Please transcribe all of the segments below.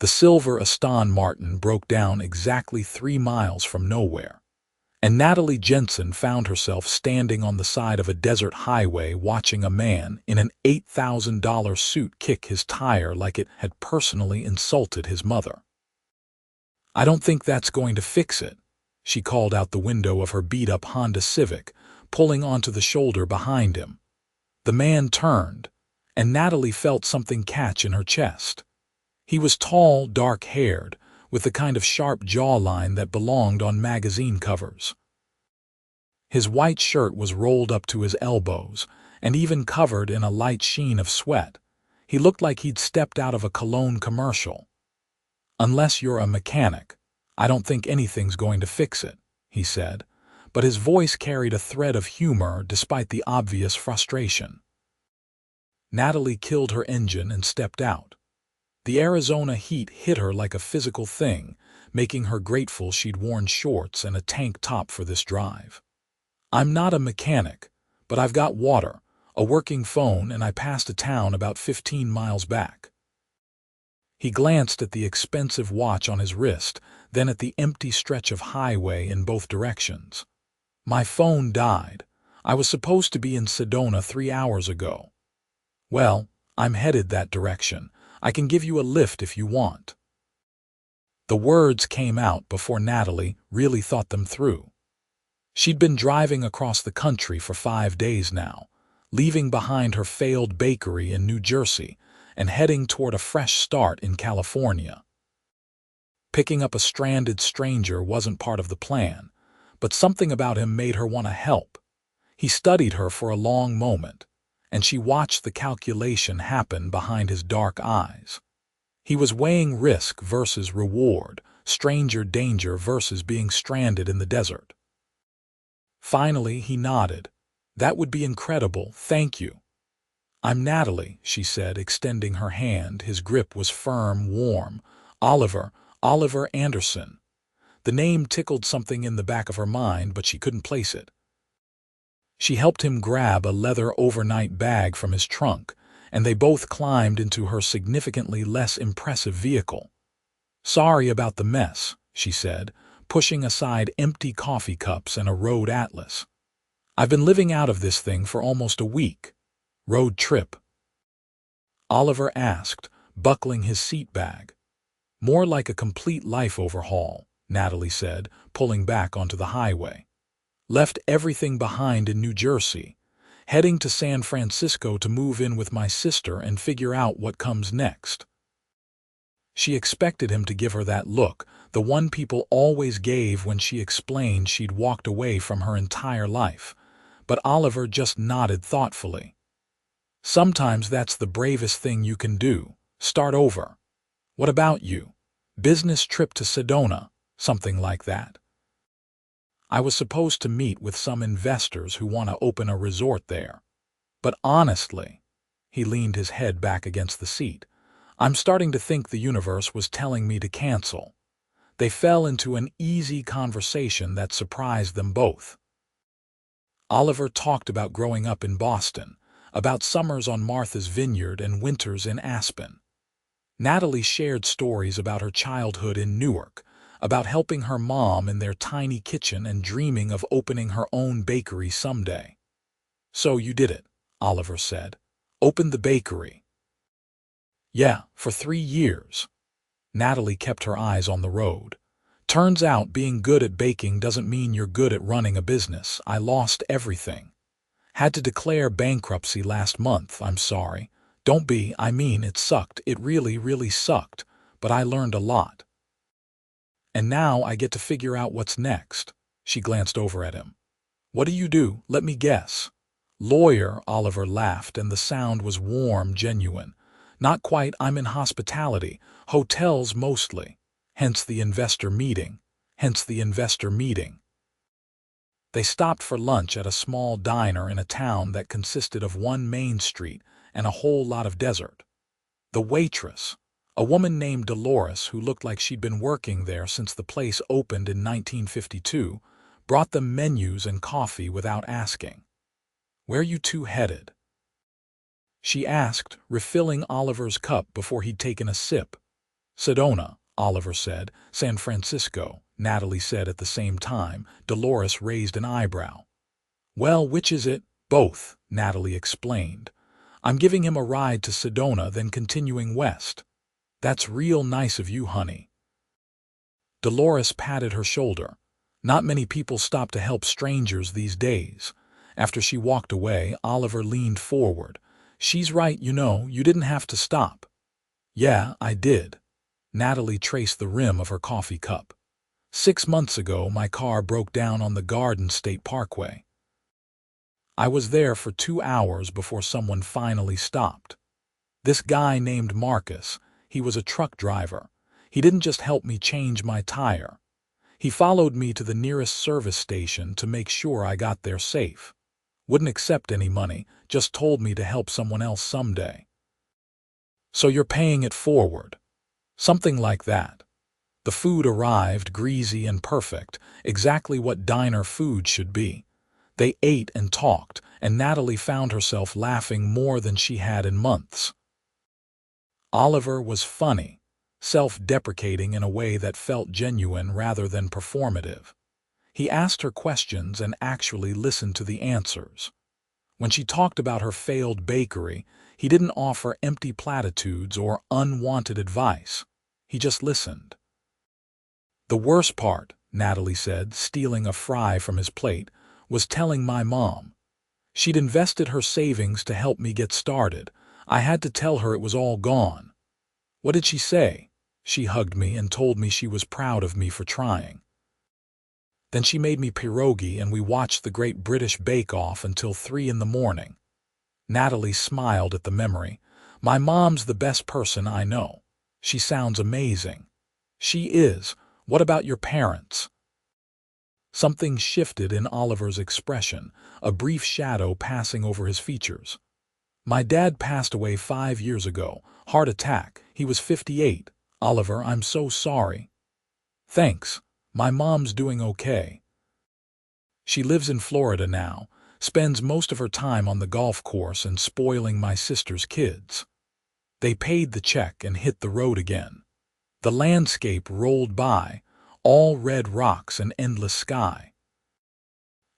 The silver Aston Martin broke down exactly 3 miles from nowhere, and Natalie Jensen found herself standing on the side of a desert highway watching a man in an $8,000 suit kick his tire like it had personally insulted his mother. "I don't think that's going to fix it," she called out the window of her beat-up Honda Civic, pulling onto the shoulder behind him. The man turned, and Natalie felt something catch in her chest. He was tall, dark-haired, with the kind of sharp jawline that belonged on magazine covers. His white shirt was rolled up to his elbows, and even covered in a light sheen of sweat. He looked like he'd stepped out of a cologne commercial. "Unless you're a mechanic, I don't think anything's going to fix it," he said, but his voice carried a thread of humor despite the obvious frustration. Natalie killed her engine and stepped out. The Arizona heat hit her like a physical thing, making her grateful she'd worn shorts and a tank top for this drive. "I'm not a mechanic, but I've got water, a working phone, and I passed a town about 15 miles back." He glanced at the expensive watch on his wrist, then at the empty stretch of highway in both directions. "My phone died. I was supposed to be in Sedona 3 hours ago." "Well, I'm headed that direction. I can give you a lift if you want." The words came out before Natalie really thought them through. She'd been driving across the country for 5 days now, leaving behind her failed bakery in New Jersey and heading toward a fresh start in California. Picking up a stranded stranger wasn't part of the plan, but something about him made her want to help. He studied her for a long moment, and she watched the calculation happen behind his dark eyes. He was weighing risk versus reward, stranger danger versus being stranded in the desert. Finally, he nodded. "That would be incredible, thank you." "I'm Natalie," she said, extending her hand. His grip was firm, warm. Oliver Anderson." The name tickled something in the back of her mind, but she couldn't place it. She helped him grab a leather overnight bag from his trunk, and they both climbed into her significantly less impressive vehicle. "Sorry about the mess," she said, pushing aside empty coffee cups and a road atlas. "I've been living out of this thing for almost a week." "Road trip?" Oliver asked, buckling his seat bag. "More like a complete life overhaul," Natalie said, pulling back onto the highway. "Left everything behind in New Jersey, heading to San Francisco to move in with my sister and figure out what comes next." She expected him to give her that look, the one people always gave when she explained she'd walked away from her entire life, but Oliver just nodded thoughtfully. "Sometimes that's the bravest thing you can do, start over. What about you? Business trip to Sedona, something like that?" "I was supposed to meet with some investors who want to open a resort there. But honestly," he leaned his head back against the seat, "I'm starting to think the universe was telling me to cancel." They fell into an easy conversation that surprised them both. Oliver talked about growing up in Boston, about summers on Martha's Vineyard and winters in Aspen. Natalie shared stories about her childhood in Newark, about helping her mom in their tiny kitchen and dreaming of opening her own bakery someday. "So you did it," Oliver said. "Opened the bakery." "Yeah, for 3 years." Natalie kept her eyes on the road. "Turns out being good at baking doesn't mean you're good at running a business. I lost everything. Had to declare bankruptcy last month. I'm sorry. It sucked. It really, really sucked. But I learned a lot. And now I get to figure out what's next." She glanced over at him. "What do you do? Let me guess." "Lawyer," Oliver laughed, and the sound was warm, genuine. "Not quite. I'm in hospitality. Hotels mostly. Hence the investor meeting. They stopped for lunch at a small diner in a town that consisted of one main street and a whole lot of desert. The waitress, a woman named Dolores who looked like she'd been working there since the place opened in 1952, brought them menus and coffee without asking. "Where you two headed?" she asked, refilling Oliver's cup before he'd taken a sip. Sedona, Oliver said. San Francisco, Natalie said at the same time. Dolores raised an eyebrow. Well, which is it? Both, Natalie explained. I'm giving him a ride to Sedona, then continuing west. That's real nice of you, honey. Dolores patted her shoulder. Not many people stop to help strangers these days. After she walked away, Oliver leaned forward. She's right, you didn't have to stop. Yeah, I did. Natalie traced the rim of her coffee cup. 6 months ago, my car broke down on the Garden State Parkway. I was there for 2 hours before someone finally stopped. This guy named Marcus, he was a truck driver. He didn't just help me change my tire. He followed me to the nearest service station to make sure I got there safe. Wouldn't accept any money, just told me to help someone else someday. So you're paying it forward. Something like that. The food arrived, greasy and perfect, exactly what diner food should be. They ate and talked, and Natalie found herself laughing more than she had in months. Oliver was funny, self-deprecating in a way that felt genuine rather than performative. He asked her questions and actually listened to the answers. When she talked about her failed bakery, he didn't offer empty platitudes or unwanted advice. He just listened. The worst part, Natalie said, stealing a fry from his plate, was telling my mom. She'd invested her savings to help me get started. I had to tell her it was all gone. What did she say? She hugged me and told me she was proud of me for trying. Then she made me pierogi and we watched the Great British Bake Off until 3 in the morning. Natalie smiled at the memory. My mom's the best person I know. She sounds amazing. She is. What about your parents? Something shifted in Oliver's expression, a brief shadow passing over his features. My dad passed away 5 years ago. Heart attack. He was 58. Oliver, I'm so sorry. Thanks. My mom's doing okay. She lives in Florida now, spends most of her time on the golf course and spoiling my sister's kids. They paid the check and hit the road again. The landscape rolled by, all red rocks and endless sky.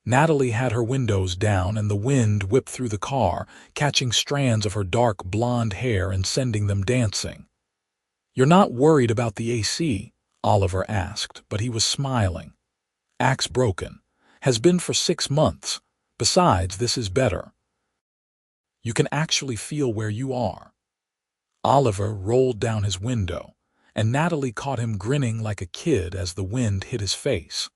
Natalie had her windows down and the wind whipped through the car, catching strands of her dark blonde hair and sending them dancing. You're not worried about the AC? Oliver asked, but he was smiling. Axe broken. Has been for 6 months. Besides, this is better. You can actually feel where you are. Oliver rolled down his window, and Natalie caught him grinning like a kid as the wind hit his face.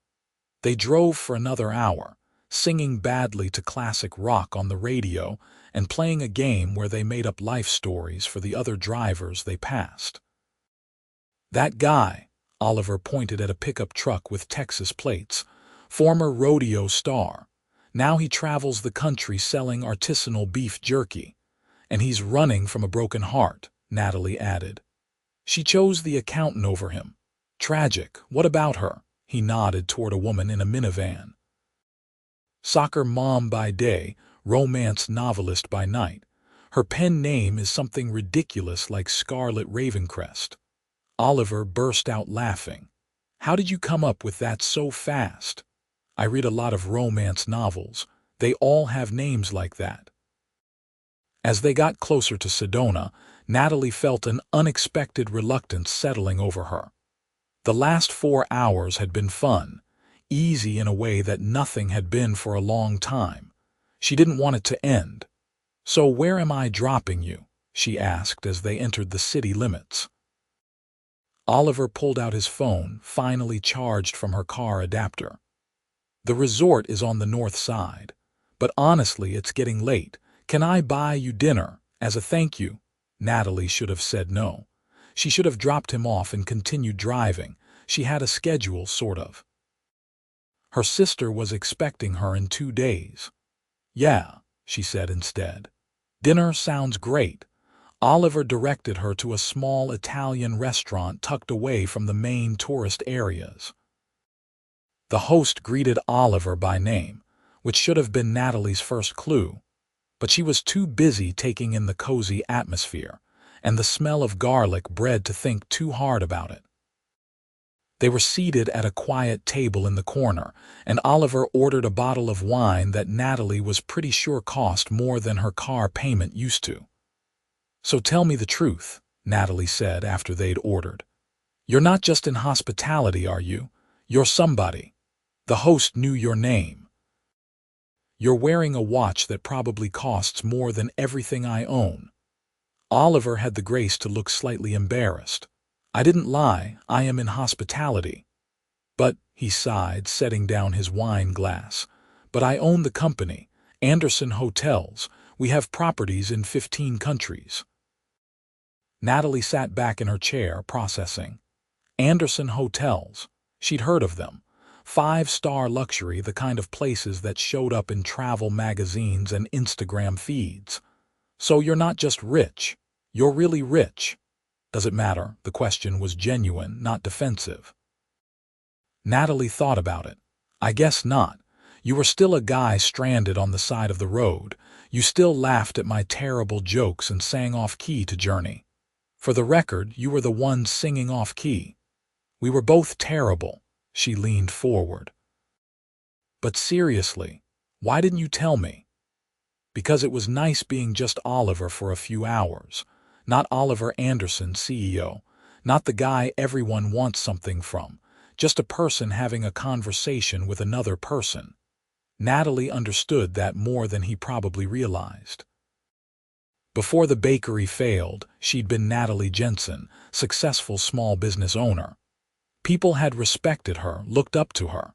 They drove for another hour, singing badly to classic rock on the radio and playing a game where they made up life stories for the other drivers they passed. That guy, Oliver pointed at a pickup truck with Texas plates, former rodeo star. Now he travels the country selling artisanal beef jerky. And he's running from a broken heart, Natalie added. She chose the accountant over him. Tragic. What about her? He nodded toward a woman in a minivan. Soccer mom by day, romance novelist by night. Her pen name is something ridiculous like Scarlet Ravencrest. Oliver burst out laughing. How did you come up with that so fast? I read a lot of romance novels. They all have names like that. As they got closer to Sedona, Natalie felt an unexpected reluctance settling over her. The last 4 hours had been fun, easy in a way that nothing had been for a long time. She didn't want it to end. So where am I dropping you? She asked as they entered the city limits. Oliver pulled out his phone, finally charged from her car adapter. The resort is on the north side, but honestly it's getting late. Can I buy you dinner as a thank you? Natalie should have said no. She should have dropped him off and continued driving. She had a schedule, sort of. Her sister was expecting her in 2 days. Yeah, she said instead. Dinner sounds great. Oliver directed her to a small Italian restaurant tucked away from the main tourist areas. The host greeted Oliver by name, which should have been Natalie's first clue, but she was too busy taking in the cozy atmosphere. and the smell of garlic bread to think too hard about it. They were seated at a quiet table in the corner, and Oliver ordered a bottle of wine that Natalie was pretty sure cost more than her car payment used to. "So tell me the truth," Natalie said after they'd ordered. "You're not just in hospitality, are you? You're somebody. The host knew your name. You're wearing a watch that probably costs more than everything I own." Oliver had the grace to look slightly embarrassed. "I didn't lie, I am in hospitality." "But," he sighed, setting down his wine glass, "but I own the company, Anderson Hotels. We have properties in 15 countries. Natalie sat back in her chair, processing. Anderson Hotels. She'd heard of them. 5-star luxury, the kind of places that showed up in travel magazines and Instagram feeds. "So you're not just rich. You're really rich." "Does it matter?" The question was genuine, not defensive. Natalie thought about it. "I guess not. You were still a guy stranded on the side of the road. You still laughed at my terrible jokes and sang off-key to Journey. For the record, you were the one singing off-key. We were both terrible." She leaned forward. "But seriously, why didn't you tell me?" "Because it was nice being just Oliver for a few hours. Not Oliver Anderson, CEO. Not the guy everyone wants something from. Just a person having a conversation with another person." Natalie understood that more than he probably realized. Before the bakery failed, she'd been Natalie Jensen, successful small business owner. People had respected her, looked up to her.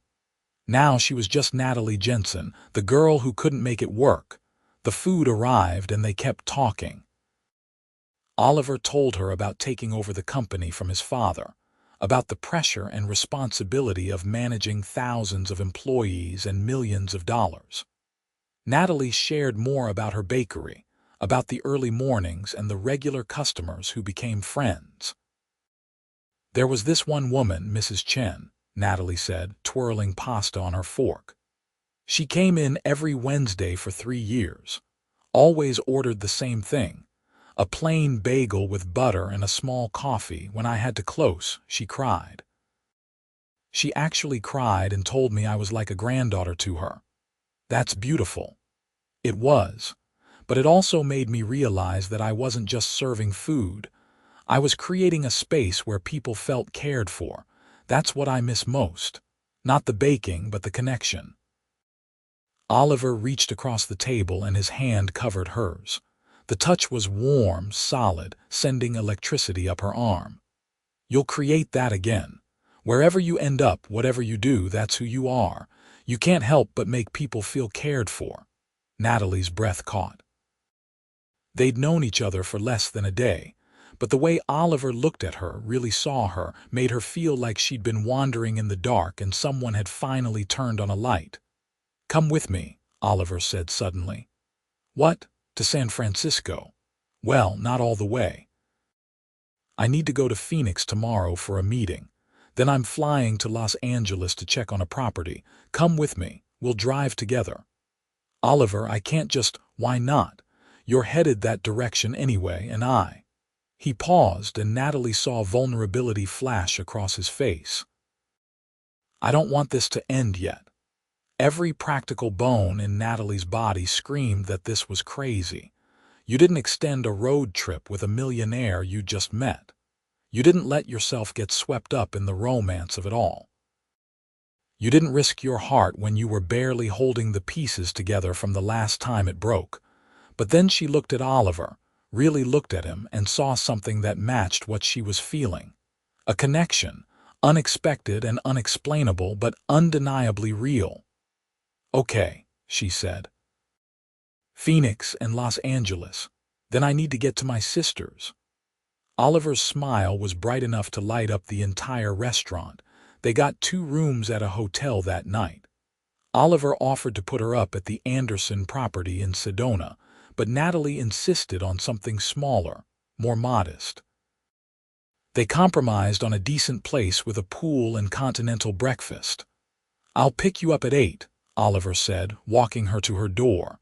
Now she was just Natalie Jensen, the girl who couldn't make it work. The food arrived and they kept talking. Oliver told her about taking over the company from his father, about the pressure and responsibility of managing thousands of employees and millions of dollars. Natalie shared more about her bakery, about the early mornings and the regular customers who became friends. "There was this one woman, Mrs. Chen," Natalie said, twirling pasta on her fork. "She came in every Wednesday for 3 years. Always ordered the same thing. A plain bagel with butter and a small coffee. When I had to close, she cried. She actually cried and told me I was like a granddaughter to her. That's beautiful." It was. But it also made me realize that I wasn't just serving food. I was creating a space where people felt cared for. That's what I miss most. Not the baking, but the connection. Oliver reached across the table and his hand covered hers. The touch was warm, solid, sending electricity up her arm. "You'll create that again. Wherever you end up, whatever you do, that's who you are. You can't help but make people feel cared for." Natalie's breath caught. They'd known each other for less than a day, but the way Oliver looked at her, really saw her, made her feel like she'd been wandering in the dark and someone had finally turned on a light. "Come with me," Oliver said suddenly. "What? To San Francisco?" "Well, not all the way. I need to go to Phoenix tomorrow for a meeting. Then I'm flying to Los Angeles to check on a property. Come with me. We'll drive together." "Oliver, I can't just—" "Why not? You're headed that direction anyway, and I—" He paused, and Natalie saw vulnerability flash across his face. "I don't want this to end yet." Every practical bone in Natalie's body screamed that this was crazy. You didn't extend a road trip with a millionaire you just met. You didn't let yourself get swept up in the romance of it all. You didn't risk your heart when you were barely holding the pieces together from the last time it broke. But then she looked at Oliver, really looked at him, and saw something that matched what she was feeling. A connection, unexpected and unexplainable, but undeniably real. "Okay," she said. "Phoenix and Los Angeles. Then I need to get to my sister's." Oliver's smile was bright enough to light up the entire restaurant. They got 2 rooms at a hotel that night. Oliver offered to put her up at the Anderson property in Sedona, but Natalie insisted on something smaller, more modest. They compromised on a decent place with a pool and continental breakfast. "I'll pick you up at 8, Oliver said, walking her to her door.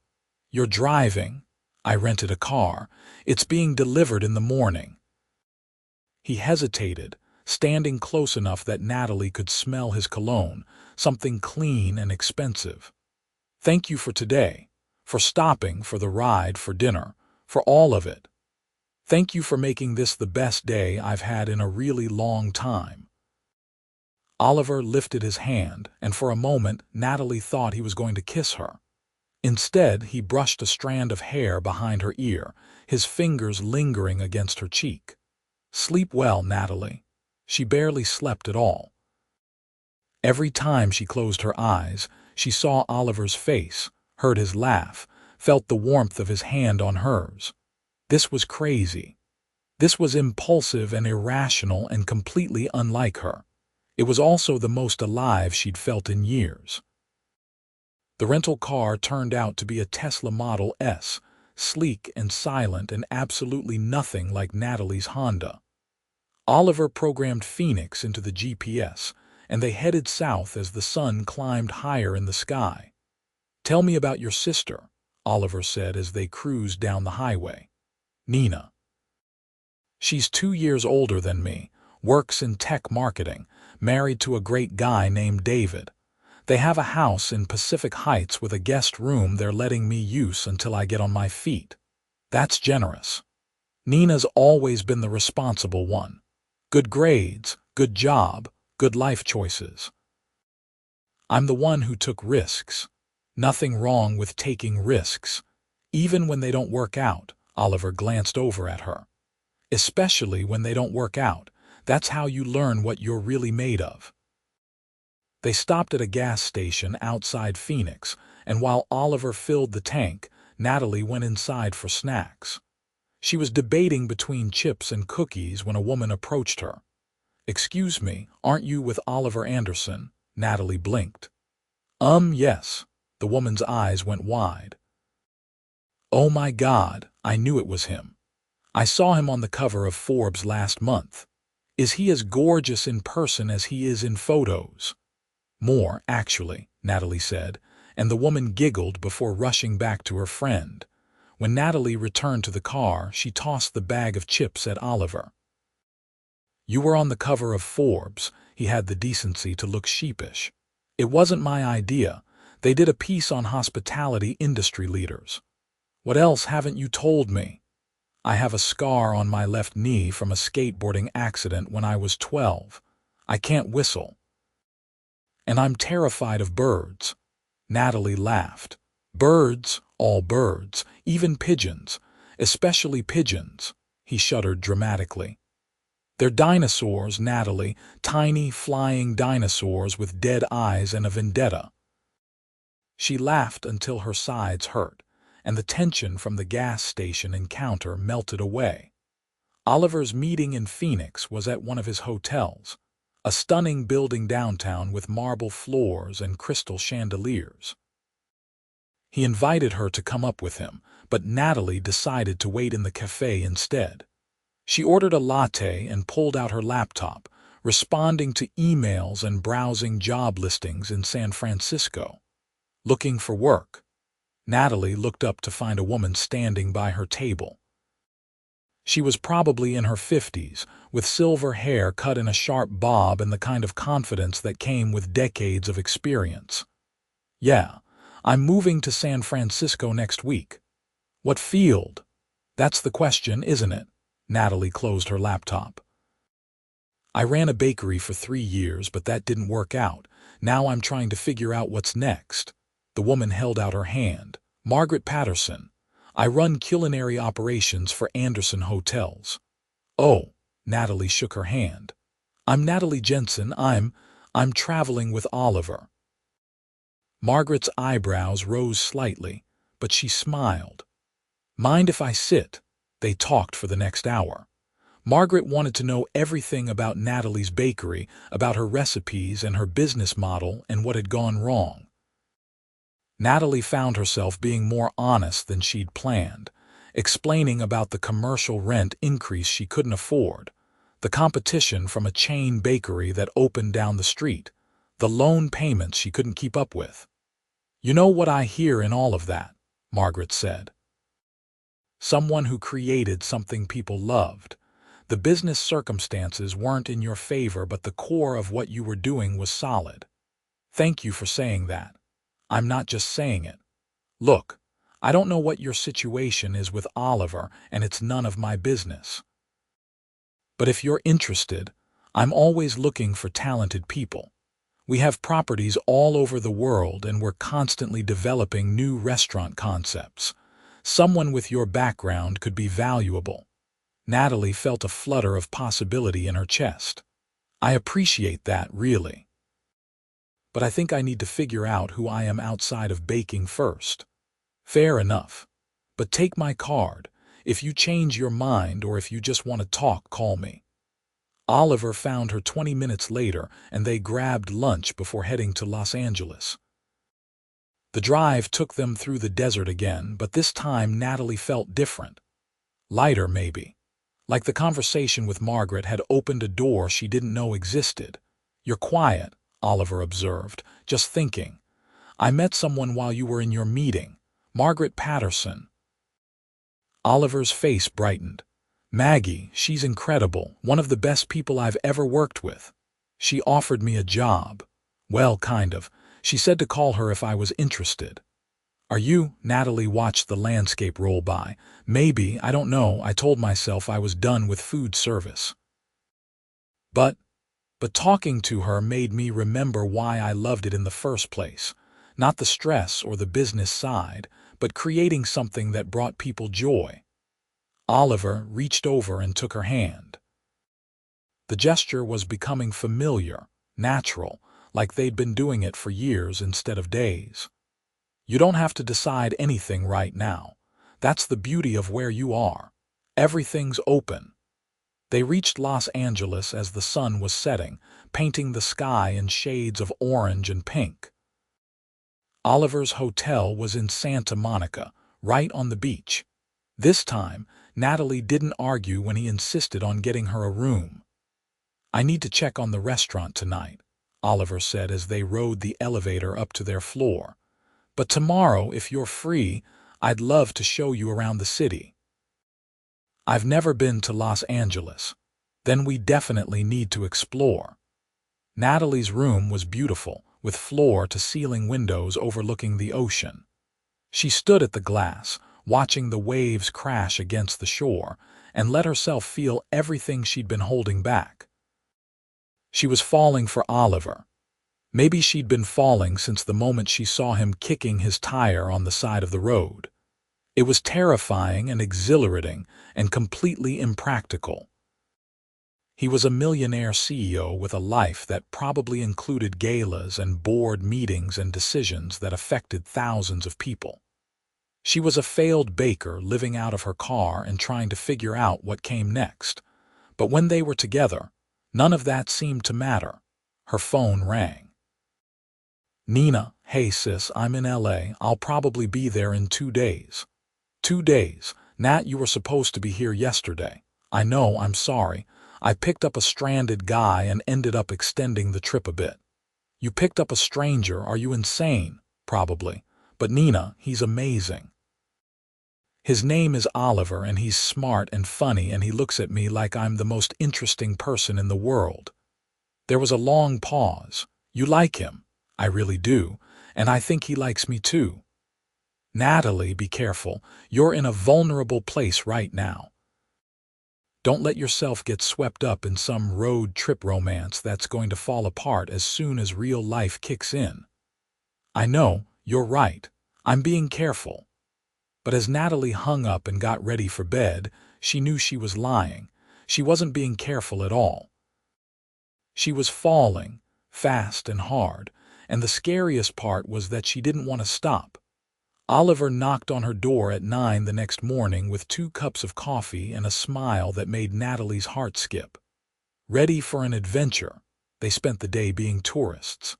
"You're driving?" I rented a car. It's being delivered in the morning. He hesitated, standing close enough that Natalie could smell his cologne, something clean and expensive. Thank you for today, for stopping, for the ride, for dinner, for all of it. Thank you for making this the best day I've had in a really long time. Oliver lifted his hand, and for a moment Natalie thought he was going to kiss her. Instead, he brushed a strand of hair behind her ear, his fingers lingering against her cheek. Sleep well, Natalie. She barely slept at all. Every time she closed her eyes, she saw Oliver's face, heard his laugh, felt the warmth of his hand on hers. This was crazy. This was impulsive and irrational and completely unlike her. It was also the most alive she'd felt in years. The rental car turned out to be a Tesla Model S, sleek and silent and absolutely nothing like Natalie's Honda. Oliver programmed Phoenix into the GPS, and they headed south as the sun climbed higher in the sky. "Tell me about your sister," Oliver said as they cruised down the highway. "Nina. She's 2 years older than me, works in tech marketing, married to a great guy named David. They have a house in Pacific Heights with a guest room they're letting me use until I get on my feet. That's generous. Nina's always been the responsible one. Good grades, good job, good life choices. I'm the one who took risks. Nothing wrong with taking risks, even when they don't work out." Oliver glanced over at her. "Especially when they don't work out. That's how you learn what you're really made of." They stopped at a gas station outside Phoenix, and while Oliver filled the tank, Natalie went inside for snacks. She was debating between chips and cookies when a woman approached her. "Excuse me, aren't you with Oliver Anderson?" Natalie blinked. Yes." The woman's eyes went wide. "Oh my God, I knew it was him. I saw him on the cover of Forbes last month. Is he as gorgeous in person as he is in photos?" "More, actually," Natalie said, and the woman giggled before rushing back to her friend. When Natalie returned to the car, she tossed the bag of chips at Oliver. "You were on the cover of Forbes." He had the decency to look sheepish. "It wasn't my idea. They did a piece on hospitality industry leaders." "What else haven't you told me?" "I have a scar on my left knee from a skateboarding accident when I was 12. I can't whistle. And I'm terrified of birds." Natalie laughed. "Birds, all birds, even pigeons, especially pigeons." He shuddered dramatically. "They're dinosaurs, Natalie, tiny flying dinosaurs with dead eyes and a vendetta." She laughed until her sides hurt, and the tension from the gas station encounter melted away. Oliver's meeting in Phoenix was at one of his hotels, a stunning building downtown with marble floors and crystal chandeliers. He invited her to come up with him, but Natalie decided to wait in the cafe instead. She ordered a latte and pulled out her laptop, responding to emails and browsing job listings in San Francisco. Looking for work. Natalie looked up to find a woman standing by her table. She was probably in her 50s, with silver hair cut in a sharp bob and the kind of confidence that came with decades of experience. "Yeah, I'm moving to San Francisco next week." "What field?" "That's the question, isn't it?" Natalie closed her laptop. "I ran a bakery for 3 years, but that didn't work out. Now I'm trying to figure out what's next." The woman held out her hand. "Margaret Patterson. I run culinary operations for Anderson Hotels." "Oh," Natalie shook her hand. "I'm Natalie Jensen. I'm traveling with Oliver." Margaret's eyebrows rose slightly, but she smiled. "Mind if I sit?" They talked for the next hour. Margaret wanted to know everything about Natalie's bakery, about her recipes and her business model and what had gone wrong. Natalie found herself being more honest than she'd planned, explaining about the commercial rent increase she couldn't afford, the competition from a chain bakery that opened down the street, the loan payments she couldn't keep up with. "You know what I hear in all of that," Margaret said. someone who created something people loved. The business circumstances weren't in your favor, but the core of what you were doing was solid. Thank you for saying that. I'm not just saying it. Look, I don't know what your situation is with Oliver, and it's none of my business. But if you're interested, I'm always looking for talented people. We have properties all over the world, and we're constantly developing new restaurant concepts. Someone with your background could be valuable. Natalie felt a flutter of possibility in her chest. I appreciate that, really. But I think I need to figure out who I am outside of baking first. Fair enough. But take my card. If you change your mind or if you just want to talk, call me. Oliver found her 20 minutes later, and they grabbed lunch before heading to Los Angeles. The drive took them through the desert again, but this time Natalie felt different. Lighter, maybe. Like the conversation with Margaret had opened a door she didn't know existed. You're quiet, Oliver observed, just thinking. I met someone while you were in your meeting. Margaret Patterson. Oliver's face brightened. Maggie, she's incredible, one of the best people I've ever worked with. She offered me a job. Well, kind of. She said to call her if I was interested. Are you? Natalie watched the landscape roll by. Maybe, I don't know. I told myself I was done with food service. But talking to her made me remember why I loved it in the first place. Not the stress or the business side, but creating something that brought people joy. Oliver reached over and took her hand. The gesture was becoming familiar, natural, like they'd been doing it for years instead of days. You don't have to decide anything right now. That's the beauty of where you are. Everything's open. They reached Los Angeles as the sun was setting, painting the sky in shades of orange and pink. Oliver's hotel was in Santa Monica, right on the beach. This time, Natalie didn't argue when he insisted on getting her a room. I need to check on the restaurant tonight, Oliver said as they rode the elevator up to their floor. But tomorrow, if you're free, I'd love to show you around the city. I've never been to Los Angeles. Then we definitely need to explore. Natalie's room was beautiful, with floor-to-ceiling windows overlooking the ocean. She stood at the glass, watching the waves crash against the shore, and let herself feel everything she'd been holding back. She was falling for Oliver. Maybe she'd been falling since the moment she saw him kicking his tire on the side of the road. It was terrifying and exhilarating and completely impractical. He was a millionaire CEO with a life that probably included galas and board meetings and decisions that affected thousands of people. She was a failed baker living out of her car and trying to figure out what came next. But when they were together, none of that seemed to matter. Her phone rang. Nina, hey sis, I'm in LA. I'll probably be there in 2 days. 2 days? Nat, you were supposed to be here yesterday. I know, I'm sorry. I picked up a stranded guy and ended up extending the trip a bit. You picked up a stranger? Are you insane? Probably. But Nina, he's amazing. His name is Oliver, and he's smart and funny, and he looks at me like I'm the most interesting person in the world. There was a long pause. You like him? I really do, and I think he likes me too. Natalie, be careful. You're in a vulnerable place right now. Don't let yourself get swept up in some road trip romance that's going to fall apart as soon as real life kicks in. I know, you're right. I'm being careful. But as Natalie hung up and got ready for bed, she knew she was lying. She wasn't being careful at all. She was falling, fast and hard, and the scariest part was that she didn't want to stop. Oliver knocked on her door at 9 the next morning with 2 cups of coffee and a smile that made Natalie's heart skip. Ready for an adventure, they spent the day being tourists.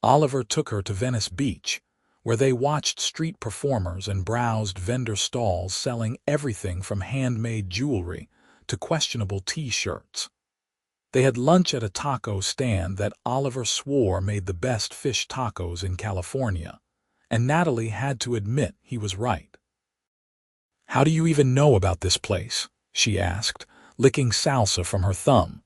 Oliver took her to Venice Beach, where they watched street performers and browsed vendor stalls selling everything from handmade jewelry to questionable T-shirts. They had lunch at a taco stand that Oliver swore made the best fish tacos in California, and Natalie had to admit he was right. How do you even know about this place? She asked, licking salsa from her thumb.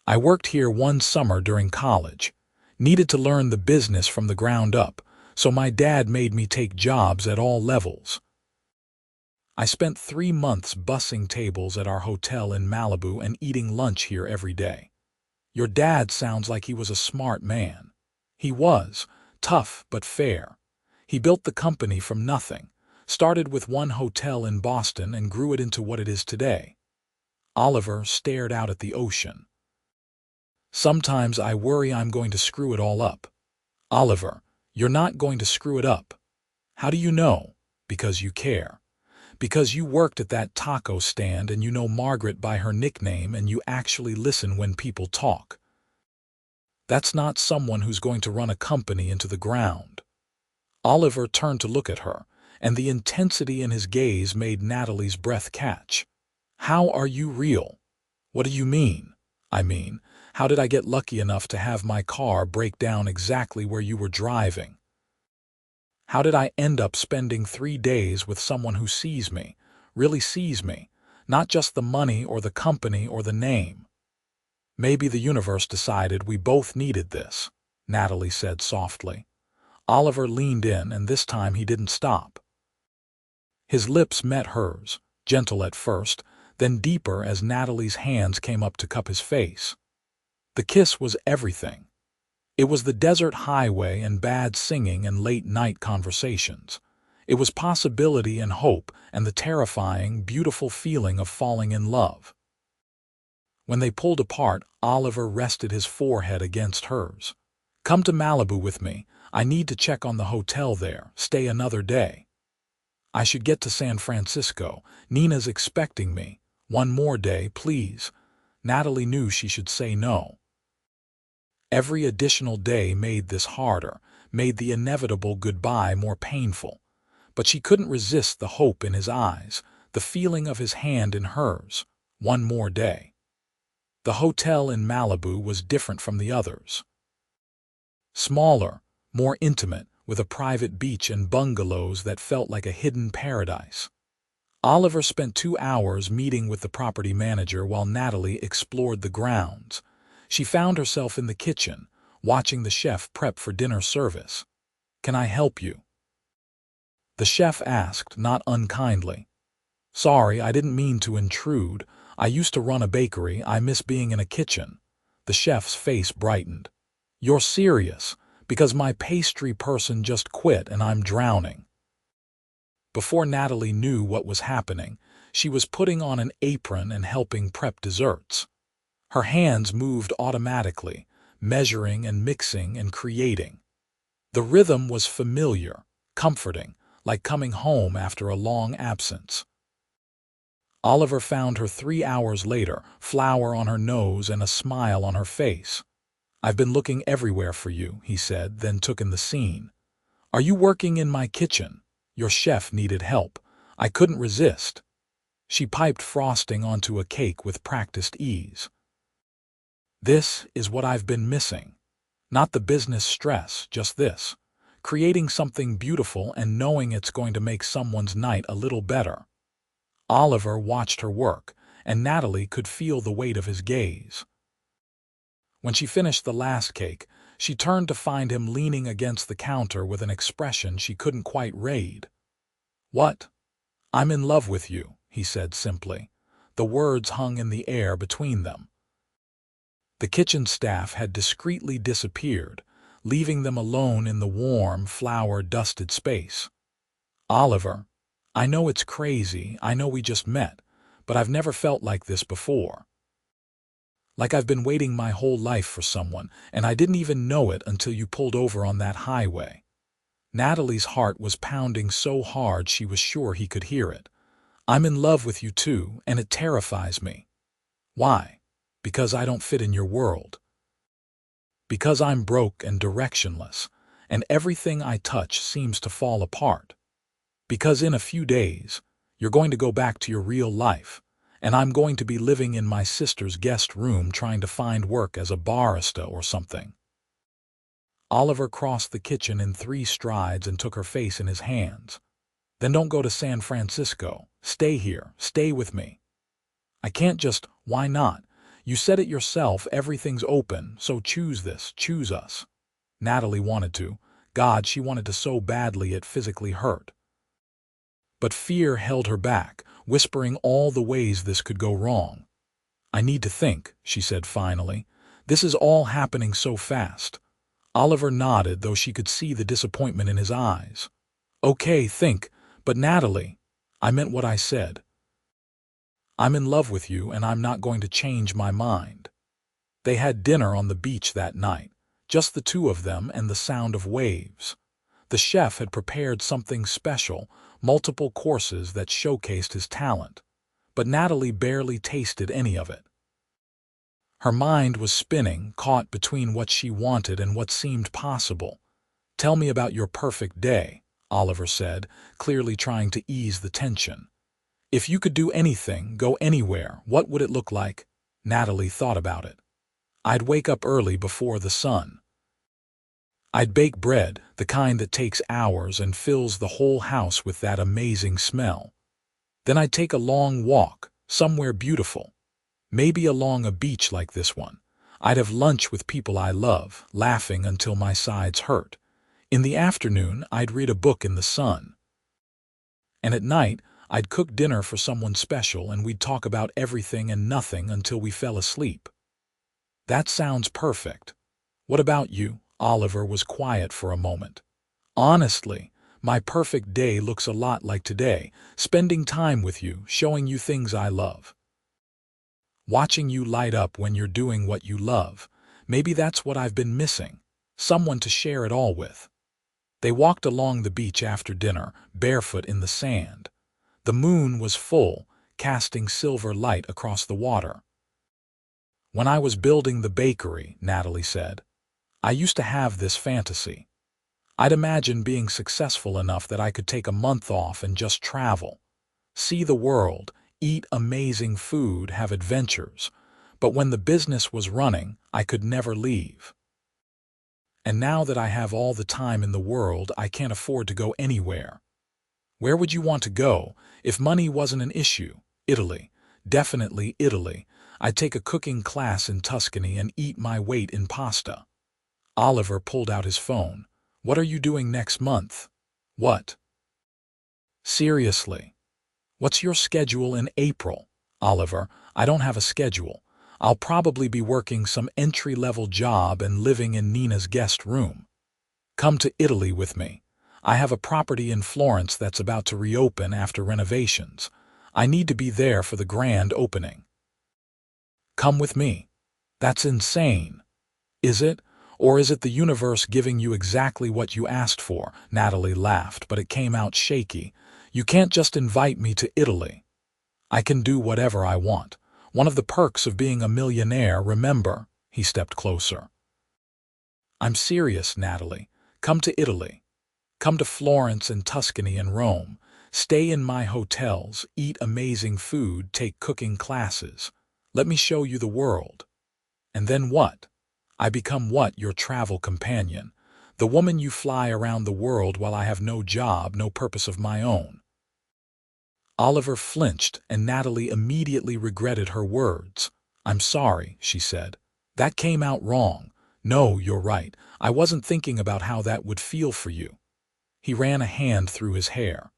I worked here one summer during college. Needed to learn the business from the ground up, so my dad made me take jobs at all levels. I spent 3 months bussing tables at our hotel in Malibu and eating lunch here every day. Your dad sounds like he was a smart man. He was, tough but fair. He built the company from nothing, started with one hotel in Boston and grew it into what it is today. Oliver stared out at the ocean. Sometimes I worry I'm going to screw it all up. Oliver, you're not going to screw it up. How do you know? Because you care. Because you worked at that taco stand and you know Margaret by her nickname and you actually listen when people talk. That's not someone who's going to run a company into the ground. Oliver turned to look at her, and the intensity in his gaze made Natalie's breath catch. How are you real? What do you mean? I mean, how did I get lucky enough to have my car break down exactly where you were driving? How did I end up spending 3 days with someone who sees me, really sees me, not just the money or the company or the name? Maybe the universe decided we both needed this, Natalie said softly. Oliver leaned in, and this time he didn't stop. His lips met hers, gentle at first, then deeper as Natalie's hands came up to cup his face. The kiss was everything. It was the desert highway and bad singing and late-night conversations. It was possibility and hope and the terrifying, beautiful feeling of falling in love. When they pulled apart, Oliver rested his forehead against hers. Come to Malibu with me. I need to check on the hotel there, stay another day. I should get to San Francisco. Nina's expecting me. One more day, please. Natalie knew she should say no. Every additional day made this harder, made the inevitable goodbye more painful. But she couldn't resist the hope in his eyes, the feeling of his hand in hers. One more day. The hotel in Malibu was different from the others. Smaller, more intimate, with a private beach and bungalows that felt like a hidden paradise. Oliver spent 2 hours meeting with the property manager while Natalie explored the grounds. She found herself in the kitchen, watching the chef prep for dinner service. Can I help you? The chef asked, not unkindly. Sorry, I didn't mean to intrude. I used to run a bakery. I miss being in a kitchen. The chef's face brightened. You're serious, because my pastry person just quit and I'm drowning. Before Natalie knew what was happening, she was putting on an apron and helping prep desserts. Her hands moved automatically, measuring and mixing and creating. The rhythm was familiar, comforting, like coming home after a long absence. Oliver found her 3 hours later, flour on her nose and a smile on her face. I've been looking everywhere for you, he said, then took in the scene. Are you working in my kitchen? Your chef needed help. I couldn't resist. She piped frosting onto a cake with practiced ease. This is what I've been missing. Not the business stress, just this. Creating something beautiful and knowing it's going to make someone's night a little better. Oliver watched her work, and Natalie could feel the weight of his gaze. When she finished the last cake, she turned to find him leaning against the counter with an expression she couldn't quite read. What? I'm in love with you, he said simply. The words hung in the air between them. The kitchen staff had discreetly disappeared, leaving them alone in the warm, flower-dusted space. Oliver, I know it's crazy, I know we just met, but I've never felt like this before. Like I've been waiting my whole life for someone, and I didn't even know it until you pulled over on that highway. Natalie's heart was pounding so hard she was sure he could hear it. I'm in love with you too, and it terrifies me. Why? Because I don't fit in your world. Because I'm broke and directionless, and everything I touch seems to fall apart. Because in a few days, you're going to go back to your real life, and I'm going to be living in my sister's guest room trying to find work as a barista or something. Oliver crossed the kitchen in 3 strides and took her face in his hands. Then don't go to San Francisco. Stay here. Stay with me. I can't just, why not? You said it yourself, everything's open, so choose this, choose us. Natalie wanted to. God, she wanted to so badly it physically hurt. But fear held her back, whispering all the ways this could go wrong. I need to think, she said finally. This is all happening so fast. Oliver nodded, though she could see the disappointment in his eyes. Okay, think, but Natalie, I meant what I said. I'm in love with you and I'm not going to change my mind. They had dinner on the beach that night, just the two of them and the sound of waves. The chef had prepared something special, multiple courses that showcased his talent, but Natalie barely tasted any of it. Her mind was spinning, caught between what she wanted and what seemed possible. Tell me about your perfect day, Oliver said, clearly trying to ease the tension. If you could do anything, go anywhere, what would it look like? Natalie thought about it. I'd wake up early before the sun. I'd bake bread, the kind that takes hours and fills the whole house with that amazing smell. Then I'd take a long walk, somewhere beautiful. Maybe along a beach like this one. I'd have lunch with people I love, laughing until my sides hurt. In the afternoon, I'd read a book in the sun. And at night, I'd cook dinner for someone special and we'd talk about everything and nothing until we fell asleep. That sounds perfect. What about you? Oliver was quiet for a moment. Honestly, my perfect day looks a lot like today, spending time with you, showing you things I love. Watching you light up when you're doing what you love. Maybe that's what I've been missing. Someone to share it all with. They walked along the beach after dinner, barefoot in the sand. The moon was full, casting silver light across the water. When I was building the bakery, Natalie said, I used to have this fantasy. I'd imagine being successful enough that I could take a month off and just travel. See the world, eat amazing food, have adventures. But when the business was running, I could never leave. And now that I have all the time in the world, I can't afford to go anywhere. Where would you want to go if money wasn't an issue? Italy. Definitely Italy. I'd take a cooking class in Tuscany and eat my weight in pasta. Oliver pulled out his phone. What are you doing next month? What? Seriously. What's your schedule in April? Oliver, I don't have a schedule. I'll probably be working some entry-level job and living in Nina's guest room. Come to Italy with me. I have a property in Florence that's about to reopen after renovations. I need to be there for the grand opening. Come with me. That's insane. Is it? Or is it the universe giving you exactly what you asked for? Natalie laughed, but it came out shaky. You can't just invite me to Italy. I can do whatever I want. One of the perks of being a millionaire, remember? He stepped closer. I'm serious, Natalie. Come to Italy. Come to Florence and Tuscany and Rome. Stay in my hotels, eat amazing food, take cooking classes. Let me show you the world. And then what? I become what? Your travel companion. The woman you fly around the world while I have no job, no purpose of my own. Oliver flinched, and Natalie immediately regretted her words. I'm sorry, she said. That came out wrong. No, you're right. I wasn't thinking about how that would feel for you. He ran a hand through his hair.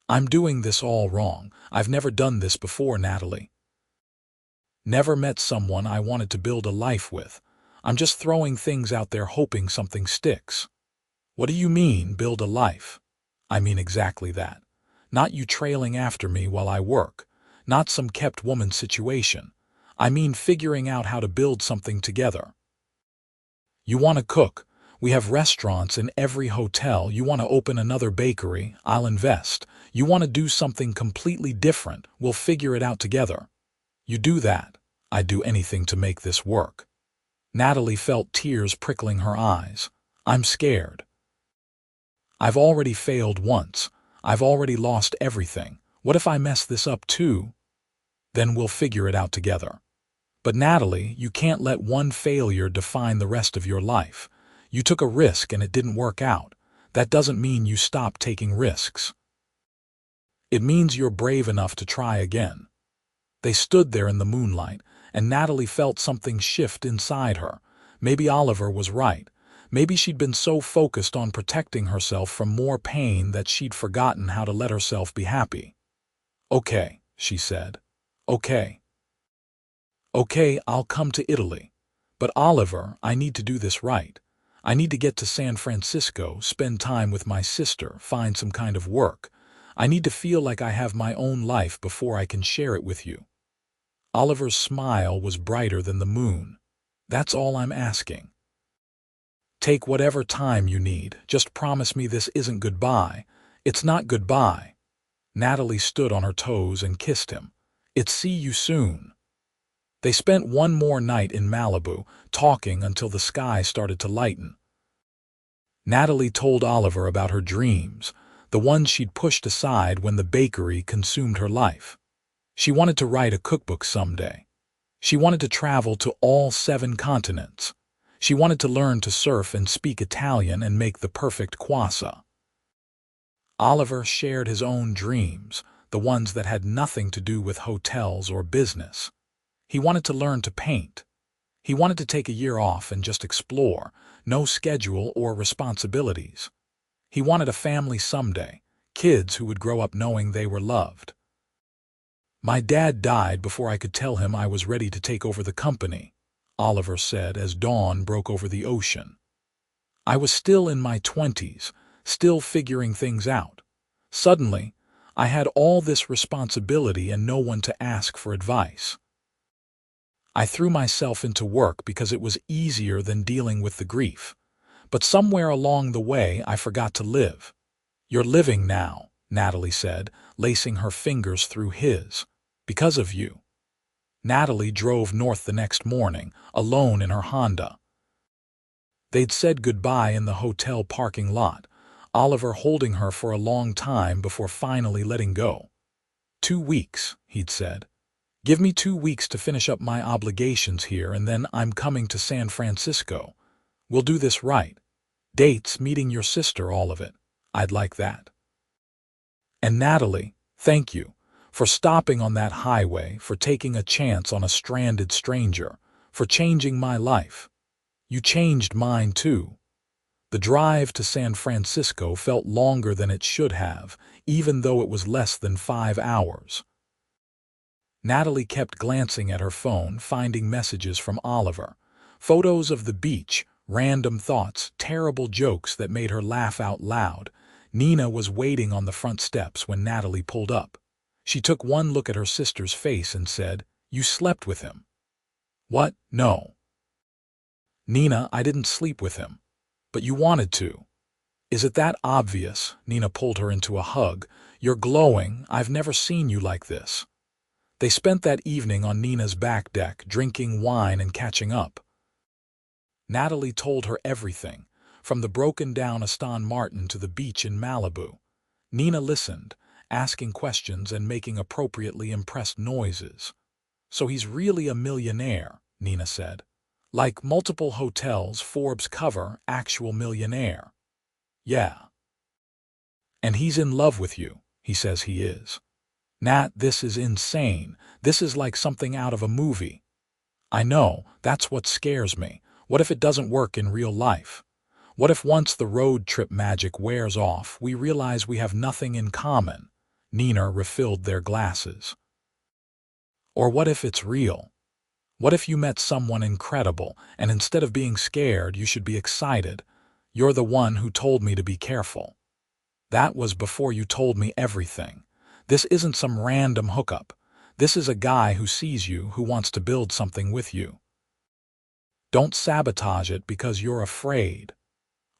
I'm doing this all wrong. I've never done this before, Natalie. Never met someone I wanted to build a life with. I'm just throwing things out there hoping something sticks. What do you mean, build a life? I mean exactly that. Not you trailing after me while I work. Not some kept woman situation. I mean figuring out how to build something together. You want to cook. We have restaurants in every hotel. You want to open another bakery. I'll invest. You want to do something completely different. We'll figure it out together. You do that. I'd do anything to make this work. Natalie felt tears prickling her eyes. I'm scared. I've already failed once. I've already lost everything. What if I mess this up too? Then we'll figure it out together. But Natalie, you can't let one failure define the rest of your life. You took a risk and it didn't work out. That doesn't mean you stop taking risks. It means you're brave enough to try again." They stood there in the moonlight, and Natalie felt something shift inside her. Maybe Oliver was right. Maybe she'd been so focused on protecting herself from more pain that she'd forgotten how to let herself be happy. "Okay," she said. "Okay. Okay, I'll come to Italy. But Oliver, I need to do this right. I need to get to San Francisco, spend time with my sister, find some kind of work. I need to feel like I have my own life before I can share it with you." Oliver's smile was brighter than the moon. "That's all I'm asking. Take whatever time you need. Just promise me this isn't goodbye. It's not goodbye." Natalie stood on her toes and kissed him. "It's see you soon." They spent one more night in Malibu, talking until the sky started to lighten. Natalie told Oliver about her dreams, the ones she'd pushed aside when the bakery consumed her life. She wanted to write a cookbook someday. She wanted to travel to all 7 continents. She wanted to learn to surf and speak Italian and make the perfect croissant. Oliver shared his own dreams, the ones that had nothing to do with hotels or business. He wanted to learn to paint. He wanted to take a year off and just explore, no schedule or responsibilities. He wanted a family someday, kids who would grow up knowing they were loved. "My dad died before I could tell him I was ready to take over the company," Oliver said as dawn broke over the ocean. "I was still in my 20s, still figuring things out. Suddenly, I had all this responsibility and no one to ask for advice. I threw myself into work because it was easier than dealing with the grief. But somewhere along the way, I forgot to live." "You're living now," Natalie said, lacing her fingers through his. "Because of you." Natalie drove north the next morning, alone in her Honda. They'd said goodbye in the hotel parking lot, Oliver holding her for a long time before finally letting go. 2 weeks, he'd said. "Give me 2 weeks to finish up my obligations here, and then I'm coming to San Francisco. We'll do this right. Dates, meeting your sister, all of it. I'd like that. And Natalie, thank you for stopping on that highway, for taking a chance on a stranded stranger, for changing my life. You changed mine too." The drive to San Francisco felt longer than it should have, even though it was less than 5 hours. Natalie kept glancing at her phone, finding messages from Oliver. Photos of the beach, random thoughts, terrible jokes that made her laugh out loud. Nina was waiting on the front steps when Natalie pulled up. She took one look at her sister's face and said, "You slept with him." "What? No." "Nina, I didn't sleep with him. But you wanted to." "Is it that obvious?" Nina pulled her into a hug. "You're glowing. I've never seen you like this." They spent that evening on Nina's back deck, drinking wine and catching up. Natalie told her everything, from the broken-down Aston Martin to the beach in Malibu. Nina listened, asking questions and making appropriately impressed noises. "So he's really a millionaire," Nina said. "Like multiple hotels, Forbes cover, actual millionaire." "Yeah. And he's in love with you," he says he is. "Nat, this is insane. This is like something out of a movie." "I know, that's what scares me. What if it doesn't work in real life? What if once the road trip magic wears off, we realize we have nothing in common?" Nina refilled their glasses. "Or what if it's real? What if you met someone incredible, and instead of being scared, you should be excited? You're the one who told me to be careful. That was before you told me everything. This isn't some random hookup. This is a guy who sees you, who wants to build something with you. Don't sabotage it because you're afraid."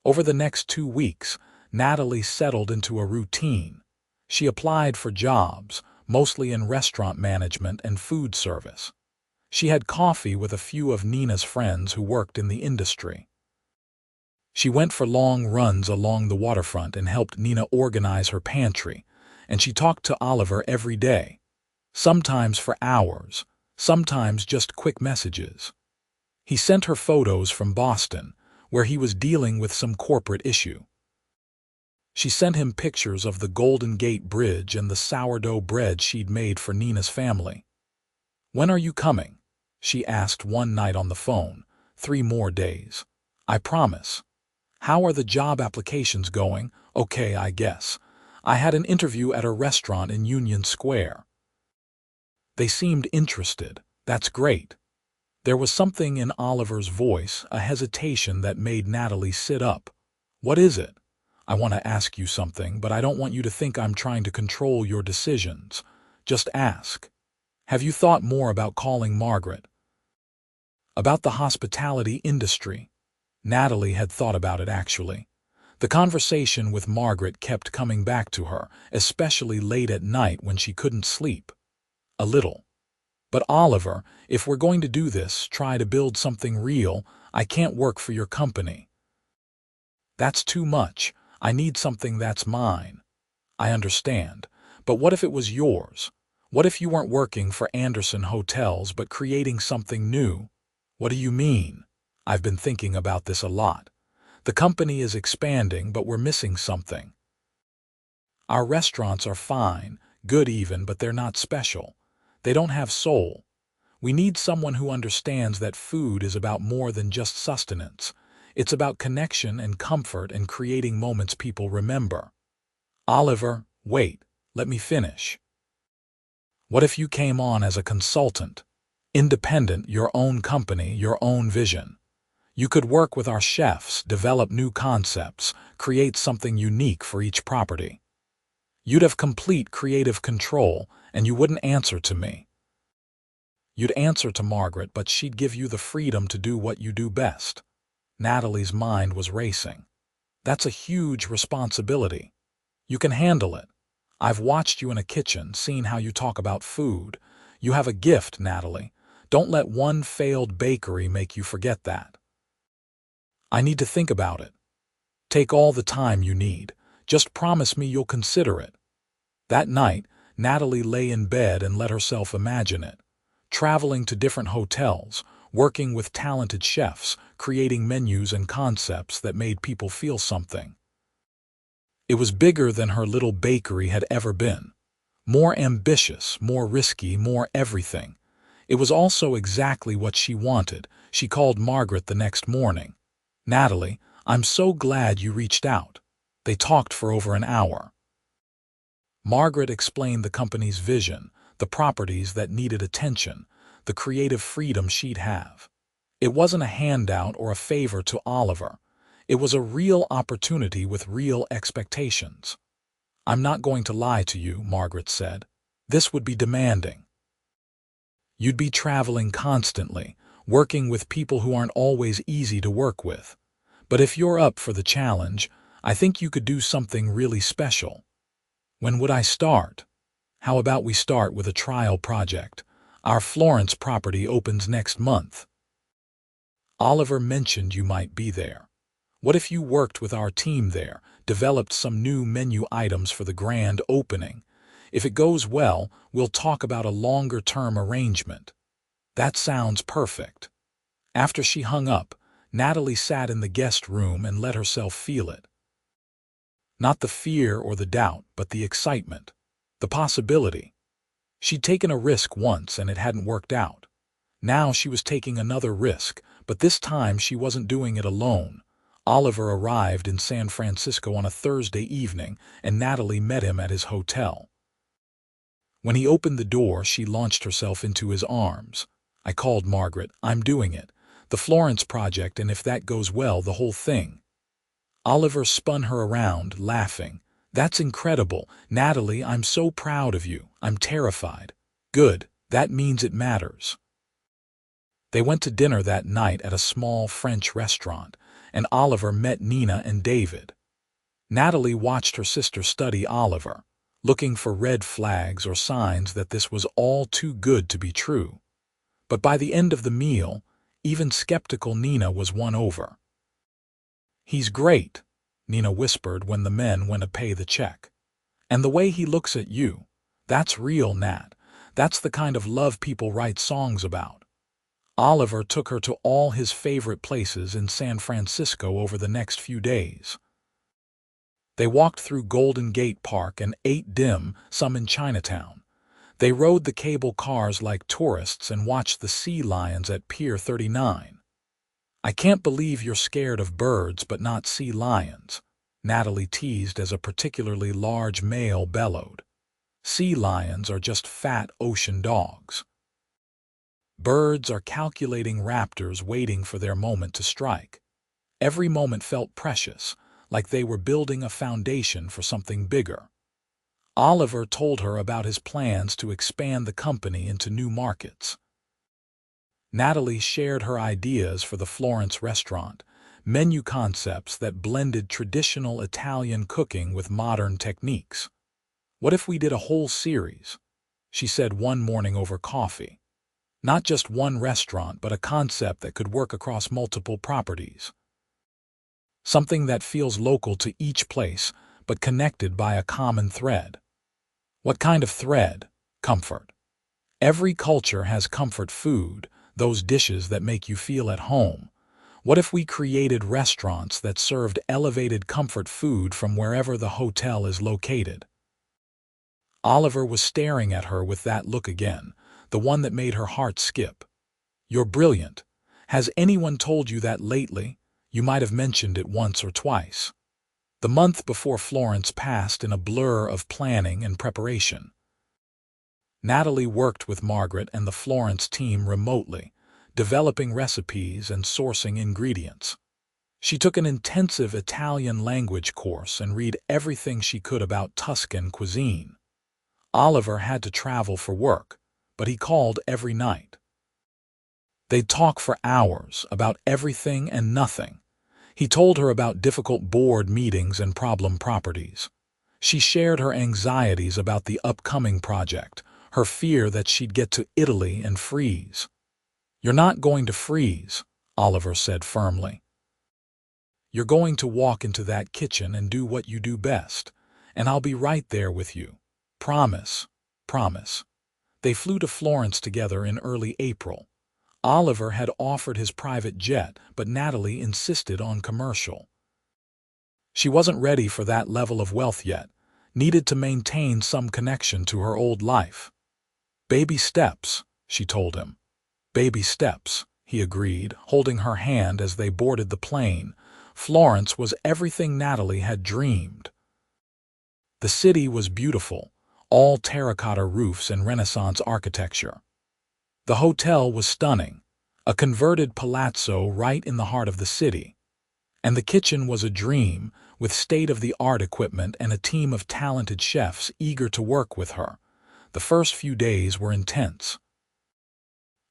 Over the next 2 weeks, Natalie settled into a routine. She applied for jobs, mostly in restaurant management and food service. She had coffee with a few of Nina's friends who worked in the industry. She went for long runs along the waterfront and helped Nina organize her pantry, and she talked to Oliver every day, sometimes for hours, sometimes just quick messages. He sent her photos from Boston, where he was dealing with some corporate issue. She sent him pictures of the Golden Gate Bridge and the sourdough bread she'd made for Nina's family. "When are you coming?" she asked one night on the phone. "3 more days. I promise." "How are the job applications going?" "Okay, I guess. I had an interview at a restaurant in Union Square." They seemed interested. "That's great." There was something in Oliver's voice, a hesitation that made Natalie sit up. "What is it?" "I want to ask you something, but I don't want you to think I'm trying to control your decisions. Just ask. Have you thought more about calling Margaret?" About the hospitality industry. Natalie had thought about it, actually. The conversation with Margaret kept coming back to her, especially late at night when she couldn't sleep. A little. "But Oliver, if we're going to do this, try to build something real. I can't work for your company." "That's too much. I need something that's mine." "I understand. But what if it was yours? What if you weren't working for Anderson Hotels but creating something new?" "What do you mean?" "I've been thinking about this a lot. The company is expanding, but we're missing something. Our restaurants are fine, good even, but they're not special. They don't have soul. We need someone who understands that food is about more than just sustenance. It's about connection and comfort and creating moments people remember." "Oliver, wait, let me finish. What if you came on as a consultant? Independent, your own company, your own vision. You could work with our chefs, develop new concepts, create something unique for each property. You'd have complete creative control, and you wouldn't answer to me. You'd answer to Margaret, but she'd give you the freedom to do what you do best." Natalie's mind was racing. "That's a huge responsibility. You can handle it. I've watched you in a kitchen, seen how you talk about food. You have a gift, Natalie. Don't let one failed bakery make you forget that." "I need to think about it." "Take all the time you need. Just promise me you'll consider it." That night, Natalie lay in bed and let herself imagine it. Traveling to different hotels, working with talented chefs, creating menus and concepts that made people feel something. It was bigger than her little bakery had ever been. More ambitious, more risky, more everything. It was also exactly what she wanted. She called Margaret the next morning. "Natalie, I'm so glad you reached out." They talked for over an hour. Margaret explained the company's vision, the properties that needed attention, the creative freedom she'd have. It wasn't a handout or a favor to Oliver. It was a real opportunity with real expectations. "I'm not going to lie to you," Margaret said. "This would be demanding. You'd be traveling constantly, working with people who aren't always easy to work with. But if you're up for the challenge, I think you could do something really special." "When would I start?" "How about we start with a trial project? Our Florence property opens next month. Oliver mentioned you might be there. What if you worked with our team there, developed some new menu items for the grand opening? If it goes well, we'll talk about a longer-term arrangement." "That sounds perfect." After she hung up, Natalie sat in the guest room and let herself feel it. Not the fear or the doubt, but the excitement, the possibility. She'd taken a risk once and it hadn't worked out. Now she was taking another risk, but this time she wasn't doing it alone. Oliver arrived in San Francisco on a Thursday evening, and Natalie met him at his hotel. When he opened the door, she launched herself into his arms. "I called Margaret. I'm doing it. The Florence project, and if that goes well, the whole thing." Oliver spun her around, laughing. "That's incredible. Natalie, I'm so proud of you. I'm terrified." "Good. That means it matters." They went to dinner that night at a small French restaurant, and Oliver met Nina and David. Natalie watched her sister study Oliver, looking for red flags or signs that this was all too good to be true. But by the end of the meal, even skeptical Nina was won over. "He's great," Nina whispered when the men went to pay the check. "And the way he looks at you, that's real, Nat. That's the kind of love people write songs about." Oliver took her to all his favorite places in San Francisco over the next few days. They walked through Golden Gate Park and ate dim sum in Chinatown. They rode the cable cars like tourists and watched the sea lions at Pier 39. "I can't believe you're scared of birds but not sea lions," Natalie teased as a particularly large male bellowed. "Sea lions are just fat ocean dogs. Birds are calculating raptors waiting for their moment to strike." Every moment felt precious, like they were building a foundation for something bigger. Oliver told her about his plans to expand the company into new markets. Natalie shared her ideas for the Florence restaurant, menu concepts that blended traditional Italian cooking with modern techniques. "What if we did a whole series?" she said one morning over coffee. "Not just one restaurant, but a concept that could work across multiple properties. Something that feels local to each place, but connected by a common thread." "What kind of thread?" "Comfort. Every culture has comfort food, those dishes that make you feel at home. What if we created restaurants that served elevated comfort food from wherever the hotel is located?" Oliver was staring at her with that look again, the one that made her heart skip. "You're brilliant. Has anyone told you that lately? You might have mentioned it once or twice." The month before Florence passed in a blur of planning and preparation. Natalie worked with Margaret and the Florence team remotely, developing recipes and sourcing ingredients. She took an intensive Italian language course and read everything she could about Tuscan cuisine. Oliver had to travel for work, but he called every night. They'd talk for hours about everything and nothing. He told her about difficult board meetings and problem properties. She shared her anxieties about the upcoming project, her fear that she'd get to Italy and freeze. "You're not going to freeze," Oliver said firmly. "You're going to walk into that kitchen and do what you do best, and I'll be right there with you. Promise, promise." They flew to Florence together in early April. Oliver had offered his private jet, but Natalie insisted on commercial. She wasn't ready for that level of wealth yet, needed to maintain some connection to her old life. "Baby steps," she told him. "Baby steps," he agreed, holding her hand as they boarded the plane. Florence was everything Natalie had dreamed. The city was beautiful, all terracotta roofs and Renaissance architecture. The hotel was stunning, a converted palazzo right in the heart of the city. And the kitchen was a dream, with state-of-the-art equipment and a team of talented chefs eager to work with her. The first few days were intense.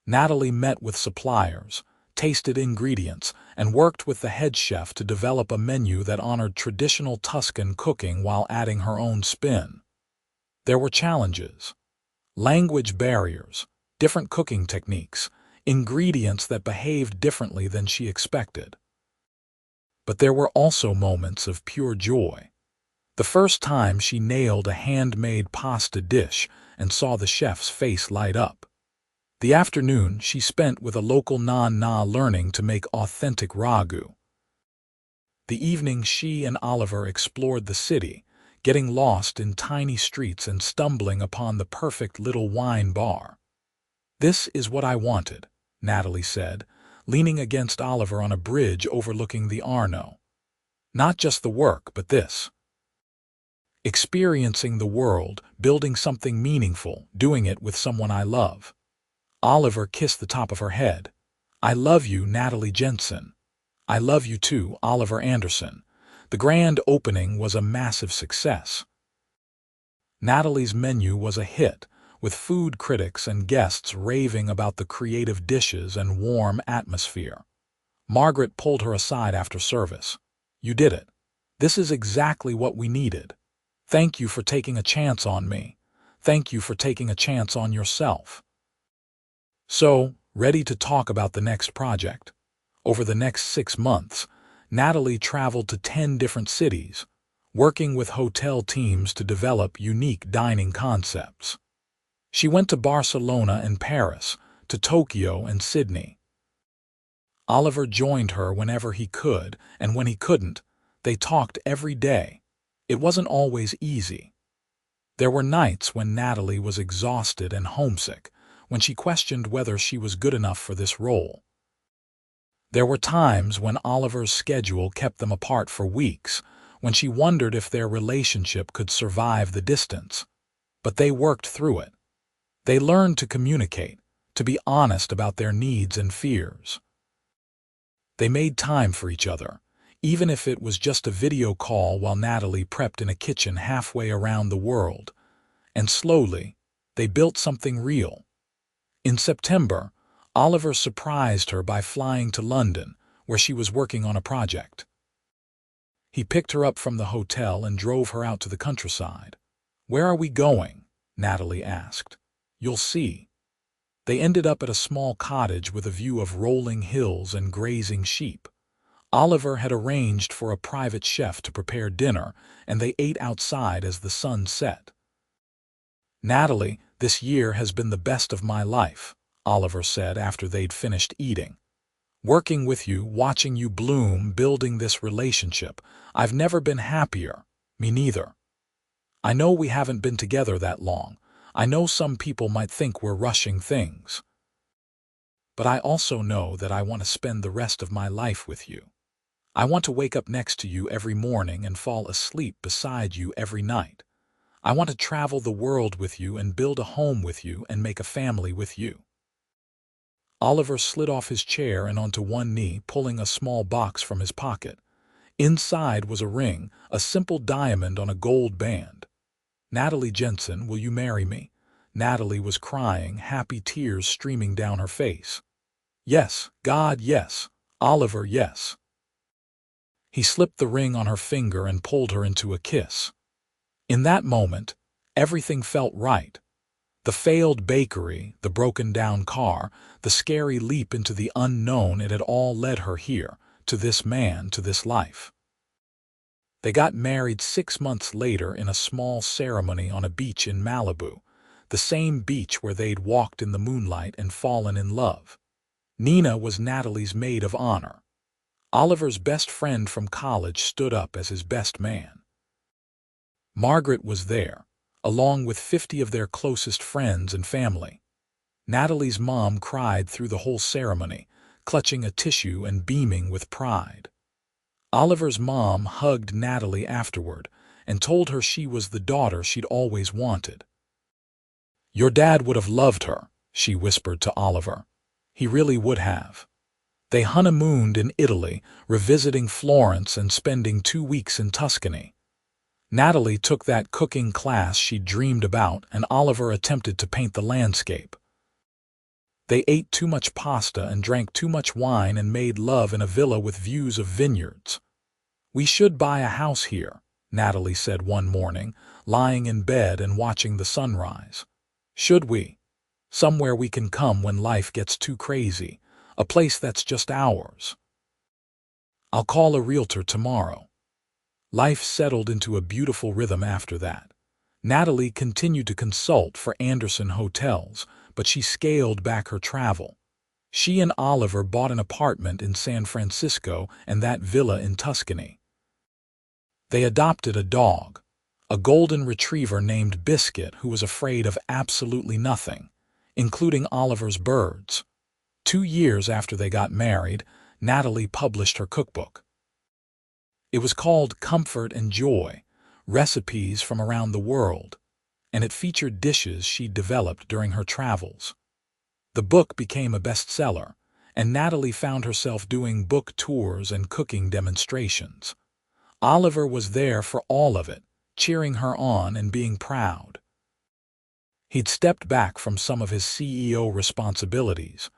Natalie met with suppliers, tasted ingredients, and worked with the head chef to develop a menu that honored traditional Tuscan cooking while adding her own spin. There were challenges. Language barriers, different cooking techniques, ingredients that behaved differently than she expected. But there were also moments of pure joy. The first time she nailed a handmade pasta dish and saw the chef's face light up. The afternoon she spent with a local nonna learning to make authentic ragu. The evening she and Oliver explored the city, getting lost in tiny streets and stumbling upon the perfect little wine bar. "This is what I wanted," Natalie said, leaning against Oliver on a bridge overlooking the Arno. "Not just the work, but this. Experiencing the world, building something meaningful, doing it with someone I love." Oliver kissed the top of her head. "I love you, Natalie Jensen." "I love you too, Oliver Anderson." The grand opening was a massive success. Natalie's menu was a hit, with food critics and guests raving about the creative dishes and warm atmosphere. Margaret pulled her aside after service. "You did it. This is exactly what we needed. Thank you for taking a chance on me. Thank you for taking a chance on yourself." So, ready to talk about the next project? Over the next 6 months, Natalie traveled to 10 different cities, working with hotel teams to develop unique dining concepts. She went to Barcelona and Paris, to Tokyo and Sydney. Oliver joined her whenever he could, and when he couldn't, they talked every day. It wasn't always easy. There were nights when Natalie was exhausted and homesick, when she questioned whether she was good enough for this role. There were times when Oliver's schedule kept them apart for weeks, when she wondered if their relationship could survive the distance. But they worked through it. They learned to communicate, to be honest about their needs and fears. They made time for each other, even if it was just a video call while Natalie prepped in a kitchen halfway around the world. And slowly, they built something real. In September, Oliver surprised her by flying to London, where she was working on a project. He picked her up from the hotel and drove her out to the countryside. "Where are we going?" Natalie asked. "You'll see." They ended up at a small cottage with a view of rolling hills and grazing sheep. Oliver had arranged for a private chef to prepare dinner, and they ate outside as the sun set. "Natalie, this year has been the best of my life," Oliver said after they'd finished eating. "Working with you, watching you bloom, building this relationship, I've never been happier." "Me neither. I know we haven't been together that long. I know some people might think we're rushing things. But I also know that I want to spend the rest of my life with you. I want to wake up next to you every morning and fall asleep beside you every night. I want to travel the world with you and build a home with you and make a family with you." Oliver slid off his chair and onto one knee, pulling a small box from his pocket. Inside was a ring, a simple diamond on a gold band. "Natalie Jensen, will you marry me?" Natalie was crying, happy tears streaming down her face. "Yes, God, yes. Oliver, yes." He slipped the ring on her finger and pulled her into a kiss. In that moment, everything felt right. The failed bakery, the broken-down car, the scary leap into the unknown, it had all led her here, to this man, to this life. They got married 6 months later in a small ceremony on a beach in Malibu, the same beach where they'd walked in the moonlight and fallen in love. Nina was Natalie's maid of honor. Oliver's best friend from college stood up as his best man. Margaret was there, along with 50 of their closest friends and family. Natalie's mom cried through the whole ceremony, clutching a tissue and beaming with pride. Oliver's mom hugged Natalie afterward and told her she was the daughter she'd always wanted. "Your dad would have loved her," she whispered to Oliver. "He really would have." They honeymooned in Italy, revisiting Florence and spending 2 weeks in Tuscany. Natalie took that cooking class she'd dreamed about, and Oliver attempted to paint the landscape. They ate too much pasta and drank too much wine and made love in a villa with views of vineyards. "We should buy a house here," Natalie said one morning, lying in bed and watching the sunrise. "Should we? Somewhere we can come when life gets too crazy, a place that's just ours." "I'll call a realtor tomorrow." Life settled into a beautiful rhythm after that. Natalie continued to consult for Anderson hotels, but she scaled back her travel. She and Oliver bought an apartment in San Francisco and that villa in Tuscany. They adopted a dog, a golden retriever named Biscuit, who was afraid of absolutely nothing, including Oliver's birds. 2 years after they got married, Natalie published her cookbook. It was called Comfort and Joy, Recipes from Around the World, and it featured dishes she'd developed during her travels. The book became a bestseller, and Natalie found herself doing book tours and cooking demonstrations. Oliver was there for all of it, cheering her on and being proud. He'd stepped back from some of his CEO responsibilities,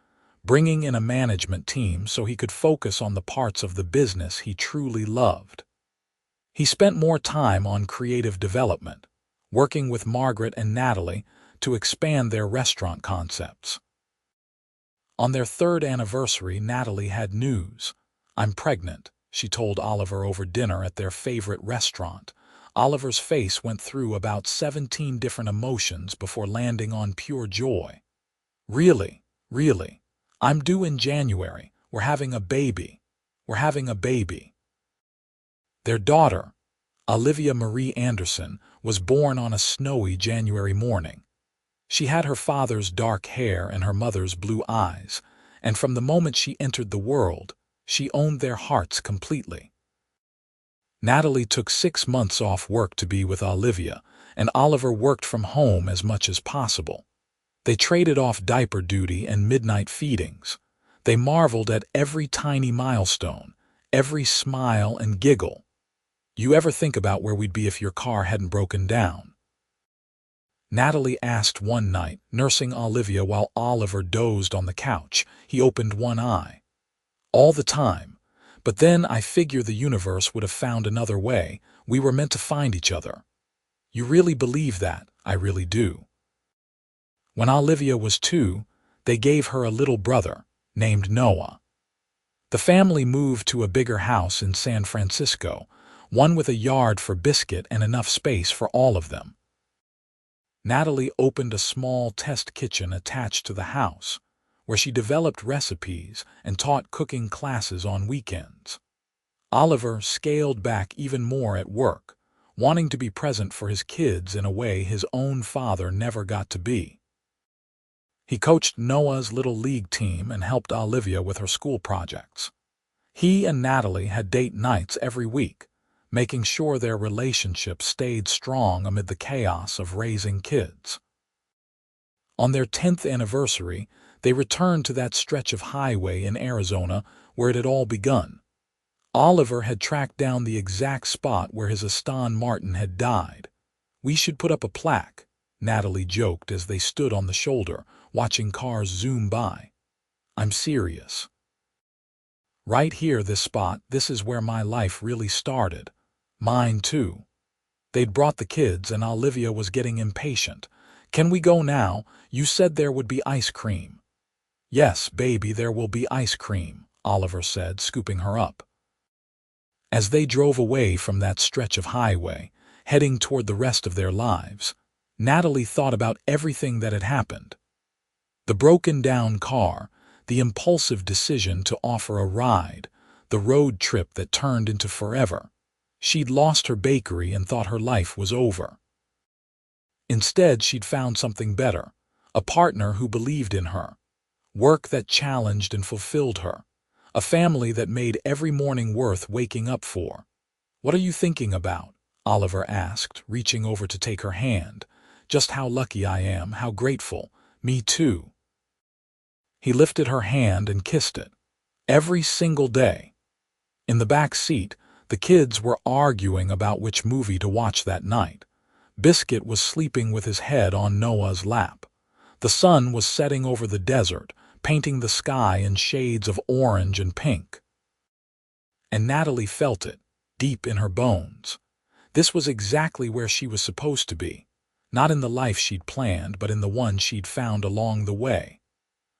bringing in a management team so he could focus on the parts of the business he truly loved. He spent more time on creative development, working with Margaret and Natalie to expand their restaurant concepts. On their 3rd anniversary, Natalie had news. "I'm pregnant," she told Oliver over dinner at their favorite restaurant. Oliver's face went through about 17 different emotions before landing on pure joy. "Really? Really? I'm due in January. We're having a baby. We're having a baby." Their daughter, Olivia Marie Anderson, was born on a snowy January morning. She had her father's dark hair and her mother's blue eyes, and from the moment she entered the world, she owned their hearts completely. Natalie took 6 months off work to be with Olivia, and Oliver worked from home as much as possible. They traded off diaper duty and midnight feedings. They marveled at every tiny milestone, every smile and giggle. You ever think about where we'd be if your car hadn't broken down? Natalie asked one night, nursing Olivia while Oliver dozed on the couch. He opened one eye. All the time. But then I figure the universe would have found another way. We were meant to find each other. You really believe that? I really do. When Olivia was 2, they gave her a little brother, named Noah. The family moved to a bigger house in San Francisco, one with a yard for Biscuit and enough space for all of them. Natalie opened a small test kitchen attached to the house, where she developed recipes and taught cooking classes on weekends. Oliver scaled back even more at work, wanting to be present for his kids in a way his own father never got to be. He coached Noah's little league team and helped Olivia with her school projects. He and Natalie had date nights every week, making sure their relationship stayed strong amid the chaos of raising kids. On their 10th anniversary, they returned to that stretch of highway in Arizona where it had all begun. Oliver had tracked down the exact spot where his Aston Martin had died. "We should put up a plaque," Natalie joked as they stood on the shoulder, watching cars zoom by. "I'm serious. Right here, this spot, this is where my life really started. Mine too." They'd brought the kids and Olivia was getting impatient. "Can we go now? You said there would be ice cream." "Yes, baby, there will be ice cream," Oliver said, scooping her up. As they drove away from that stretch of highway, heading toward the rest of their lives, Natalie thought about everything that had happened. The broken-down car, the impulsive decision to offer a ride, the road trip that turned into forever. She'd lost her bakery and thought her life was over. Instead, she'd found something better, a partner who believed in her, work that challenged and fulfilled her, a family that made every morning worth waking up for. "What are you thinking about?" Oliver asked, reaching over to take her hand. "Just how lucky I am, how grateful. Me too." He lifted her hand and kissed it. Every single day. In the back seat, the kids were arguing about which movie to watch that night. Biscuit was sleeping with his head on Noah's lap. The sun was setting over the desert, painting the sky in shades of orange and pink. And Natalie felt it, deep in her bones. This was exactly where she was supposed to be, not in the life she'd planned, but in the one she'd found along the way.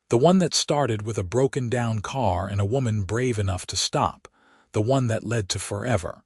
The one that started with a broken-down car and a woman brave enough to stop, the one that led to forever.